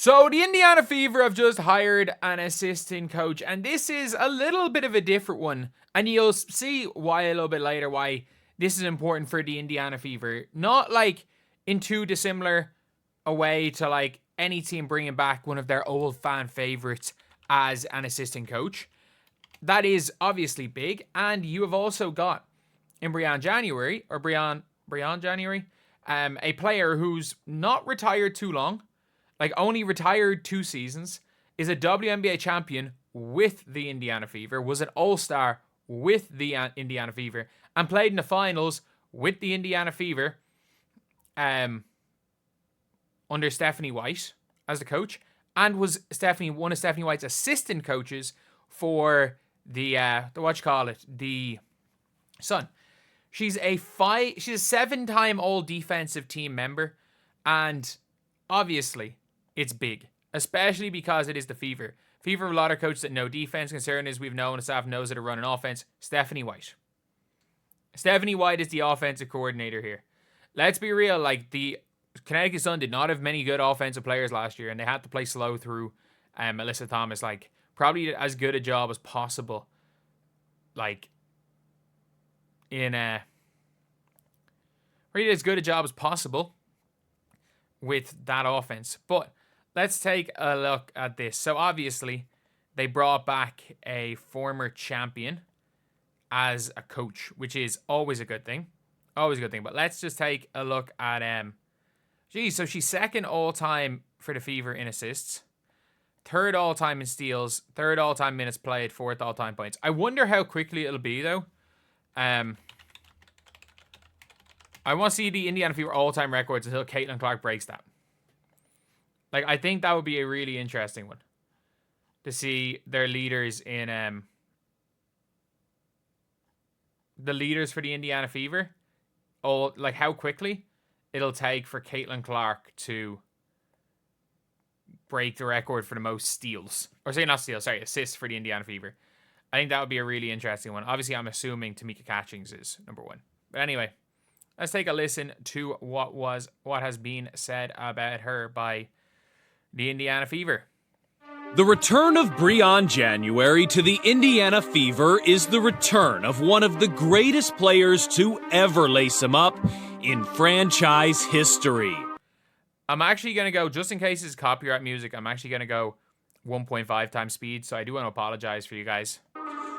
So the Indiana Fever have just hired an assistant coach, and this is a little bit of a different one. And you'll see why a little bit later, why this is important for the Indiana Fever. Not like in too dissimilar a way to like any team bringing back one of their old fan favorites as an assistant coach. That is obviously big. And you have also got in Breanna January, a player who's not retired too long, like only retired 2 seasons, is a WNBA champion with the Indiana Fever, was an all-star with the Indiana Fever, and played in the finals with the Indiana Fever under Stephanie White as the coach, and was one of Stephanie White's assistant coaches for the Sun. She's a 7-time all defensive team member, and obviously it's big, especially because it is the Fever. Fever have a lot of coaches that know defense. Concern is we've known the staff knows how to run an offense. Stephanie White is the offensive coordinator here. Let's be real, like the Connecticut Sun did not have many good offensive players last year, and they had to play slow through Alyssa Thomas. Like probably as good a job as possible. Like really as good a job as possible with that offense. But let's take a look at this. So obviously, they brought back a former champion as a coach, which is always a good thing. Always a good thing. But let's just take a look at so she's second all-time for the Fever in assists, third all-time in steals, third all-time minutes played, fourth all-time points. I wonder how quickly it'll be, though. I want to see the Indiana Fever all-time records until Caitlin Clark breaks that. Like, I think that would be a really interesting one to see their leaders in the leaders for the Indiana Fever. Like how quickly it'll take for Caitlin Clark to break the record for the most steals. Or say not steals, sorry, assists for the Indiana Fever. I think that would be a really interesting one. Obviously, I'm assuming Tamika Catchings is number 1. But anyway, let's take a listen to what has been said about her by the Indiana Fever. The return of Breanna January to the Indiana Fever is the return of one of the greatest players to ever lace him up in franchise history. I'm actually going to go, just in case it's copyright music, I'm actually going to go 1.5 times speed, so I do want to apologize for you guys.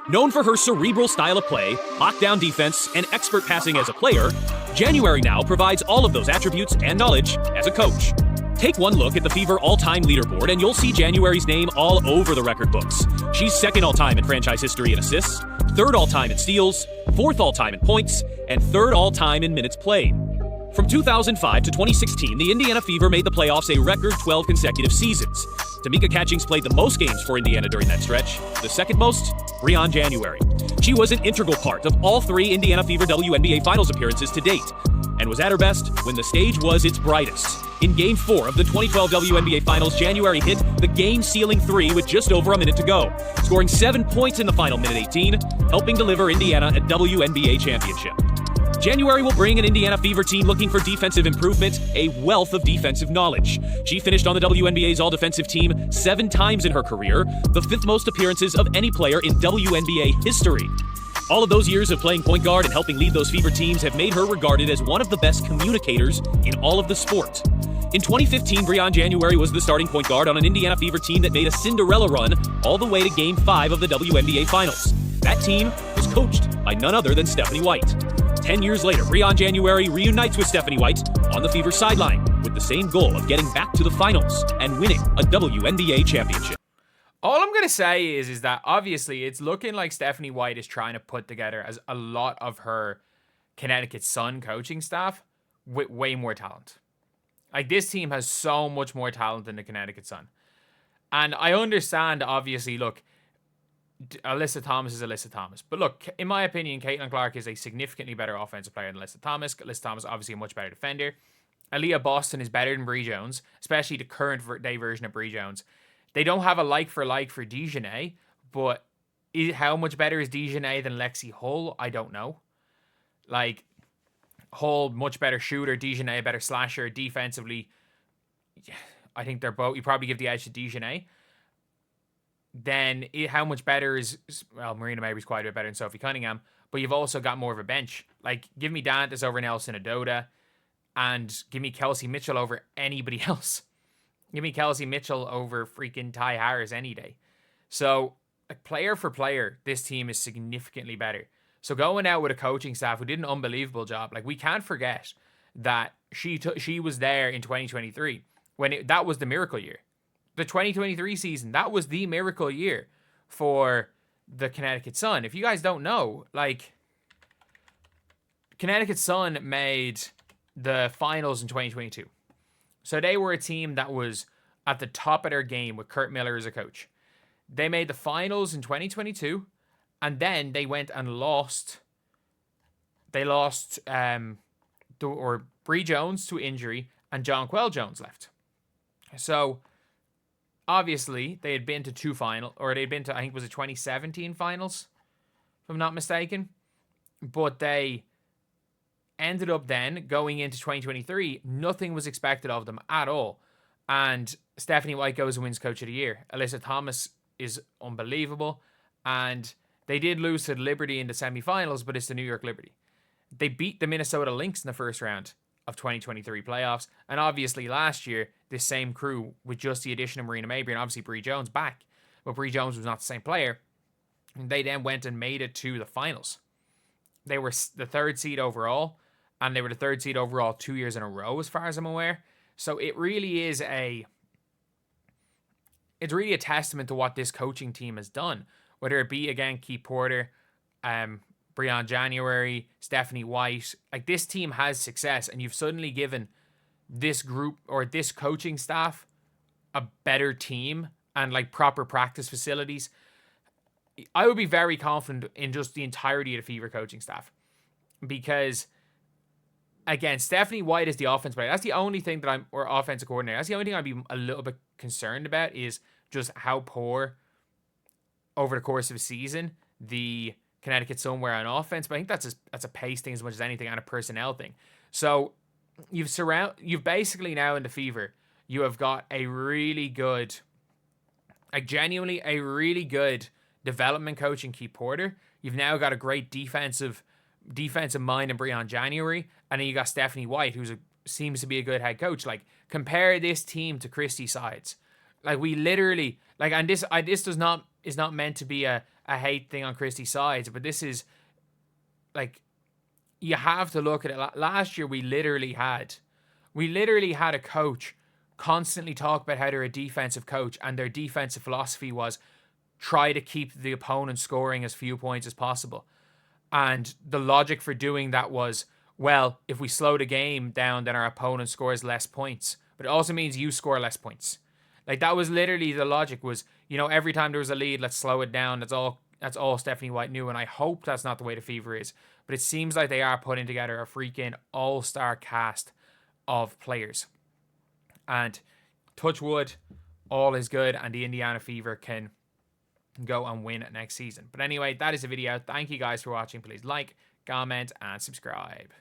Known for her cerebral style of play, lockdown defense, and expert passing as a player, January now provides all of those attributes and knowledge as a coach. Take one look at the Fever all-time leaderboard and you'll see January's name all over the record books. She's second all-time in franchise history in assists, third all-time in steals, fourth all-time in points, and third all-time in minutes played. From 2005 to 2016, the Indiana Fever made the playoffs a record 12 consecutive seasons. Tamika Catchings played the most games for Indiana during that stretch. The second most, Breanna January. She was an integral part of all 3 Indiana Fever WNBA Finals appearances to date, and was at her best when the stage was its brightest. In Game 4 of the 2012 WNBA Finals, January hit the game-sealing 3 with just over a minute to go, scoring 7 points in the final minute 18, helping deliver Indiana a WNBA championship. January will bring an Indiana Fever team looking for defensive improvement a wealth of defensive knowledge. She finished on the WNBA's all-defensive team 7 times in her career, the 5th most appearances of any player in WNBA history. All of those years of playing point guard and helping lead those Fever teams have made her regarded as one of the best communicators in all of the sport. In 2015, Breanna January was the starting point guard on an Indiana Fever team that made a Cinderella run all the way to Game 5 of the WNBA Finals. That team was coached by none other than Stephanie White. 10 years later, Breanna January reunites with Stephanie White on the Fever sideline with the same goal of getting back to the finals and winning a WNBA championship. All I'm going to say is that obviously it's looking like Stephanie White is trying to put together as a lot of her Connecticut Sun coaching staff with way more talent. Like, this team has so much more talent than the Connecticut Sun. And I understand, obviously, look, Alyssa Thomas is Alyssa Thomas. But look, in my opinion, Caitlin Clark is a significantly better offensive player than Alyssa Thomas. Alyssa Thomas, obviously, a much better defender. Aaliyah Boston is better than Bree Jones, especially the current day version of Bree Jones. They don't have a like-for-like for Dejanay, but how much better is Dejanay than Lexi Hull? I don't know. Like, Hull, much better shooter. Dejanay, a better slasher. Defensively, I think they're both. You probably give the edge to Dejanay. Then how much better is, well, Breanna maybe is quite a bit better than Sophie Cunningham, but you've also got more of a bench. Like, give me Dantas over Nelson Adoda, and give me Kelsey Mitchell over anybody else. Give me Kelsey Mitchell over freaking Ty Harris any day. So, like, player for player, this team is significantly better. So going out with a coaching staff who did an unbelievable job, like, we can't forget that she was there in 2023 when that was the miracle year. The 2023 season, that was the miracle year for the Connecticut Sun. If you guys don't know, like, Connecticut Sun made the finals in 2022. So they were a team that was at the top of their game with Kurt Miller as a coach. They made the finals in 2022, and then they went and lost. They lost Bree Jones to injury, and John Quell Jones left. So obviously they had been to two final, or they'd been to, I think, was it 2017 finals, if I'm not mistaken. But they ended up then going into 2023. Nothing was expected of them at all. And Stephanie White goes and wins Coach of the Year. Alyssa Thomas is unbelievable. And they did lose to the Liberty in the semifinals, but it's the New York Liberty. They beat the Minnesota Lynx in the first round of 2023 playoffs. And obviously last year, this same crew, with just the addition of Marina Mabry and obviously Bree Jones back, but Bree Jones was not the same player, and they then went and made it to the finals. They were the third seed overall, and they were the third seed overall 2 years in a row, as far as I'm aware. So it really is it's really a testament to what this coaching team has done. Whether it be, again, Keith Porter, Breanna January, Stephanie White. Like, this team has success, and you've suddenly given this group or this coaching staff a better team and, like, proper practice facilities. I would be very confident in just the entirety of the Fever coaching staff, because, again, Stephanie White is the offense player. That's the only thing that or offensive coordinator. That's the only thing I'd be a little bit concerned about, is just how poor over the course of a season the Connecticut Sun were on offense. But I think that's a pace thing as much as anything, and a personnel thing. So you've basically now in the Fever, you have got a really good, like, genuinely a really good development coach in Keith Porter. You've now got a great defensive mind in Breanna January, and then you got Stephanie White, who seems to be a good head coach. Like, compare this team to Christy Sides. Like, we literally, like, and this is not meant to be a hate thing on Christy Sides, but this is, like, you have to look at it. Last year, we literally had a coach constantly talk about how they're a defensive coach, and their defensive philosophy was try to keep the opponent scoring as few points as possible. And the logic for doing that was, well, if we slow the game down, then our opponent scores less points. But it also means you score less points. Like, that was literally the logic, was, you know, every time there was a lead, let's slow it down. That's all Stephanie White knew, and I hope that's not the way the Fever is. But it seems like they are putting together a freaking all-star cast of players. And touch wood, all is good, and the Indiana Fever can go and win next season. But anyway, that is the video. Thank you guys for watching. Please like, comment, and subscribe.